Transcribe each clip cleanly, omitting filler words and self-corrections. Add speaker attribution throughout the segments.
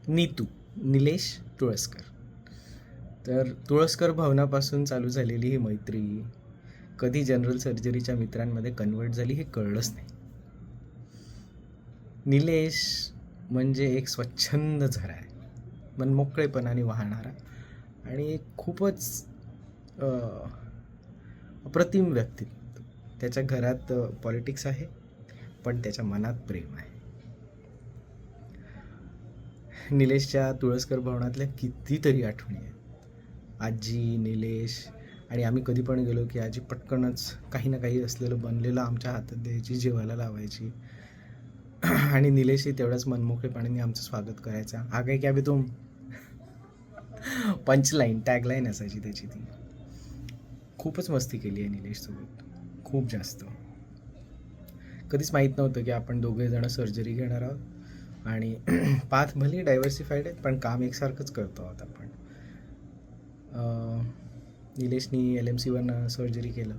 Speaker 1: नीतू निलेश तुळसकर. तर तुळसकर भवनापासून चालू झालेली ही मैत्री कधी जनरल सर्जरीच्या मित्रांमध्ये कन्वर्ट झाली हे कळलंच नाही. निलेश म्हणजे एक स्वच्छंद झरा आहे, मनमोकळेपणाने वाहणारा आणि एक खूपच अप्रतिम व्यक्तित्व. त्याच्या घरात पॉलिटिक्स आहे, पण त्याच्या मनात प्रेम आहे. निलेशच्या तुळसकर भवनातल्या कितीतरी आठवणी आहेत. आजी, निलेश आणि आम्ही कधी पण गेलो की आजी पटकनच काही ना काही असलेलं बनलेलं आमच्या हातात द्यायची, जेवायला लावायची. आणि निलेशही तेवढ्याच मनमोकळेपणाने आमचं स्वागत करायचा. आ गए क्या बे तुम, पंचलाईन टॅगलाईन असायची त्याची. ती खूपच मस्ती केली आहे निलेशसोबत, खूप जास्त. कधीच माहीत नव्हतं की आपण दोघे जण सर्जरी घेणार आहोत आणि पाथ भले डायव्हर्सिफाईड आहेत, पण काम एकसारखंच करतो आहोत आपण. निलेशनी LMC1 सर्जरी केलं.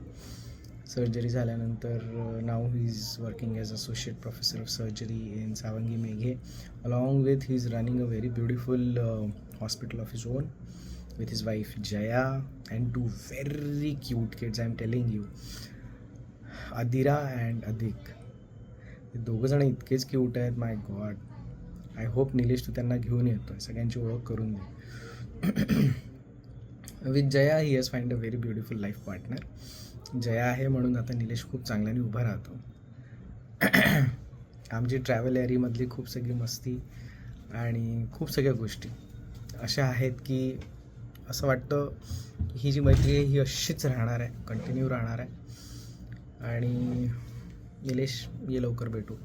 Speaker 1: सर्जरी झाल्यानंतर नाव he is working as associate professor of surgery in Sawangi Meghe. Along with he is running a very beautiful hospital of his own with his wife Jaya and two very cute kids. I'm telling you, Adira and Adik. हे दोघं जण इतकेच cute आहेत. My god, I hope Nilesh तू त्यांना घेऊन येतोय, सगळ्यांची ओळख करून दे. With Jaya he has find a very beautiful life partner. Jaya आहे म्हणून आता निलेश खूप चांगल्याने उभा राहतो. आमची ट्रॅव्हल एरीमधली खूप सगळी मस्ती आणि खूप सगळ्या गोष्टी अशा आहेत की असं वाटतं ही जी मैत्री आहे ही अशीच राहणार आहे, कंटिन्यू राहणार आहे. आणि निलेश ये लवकर भेटू.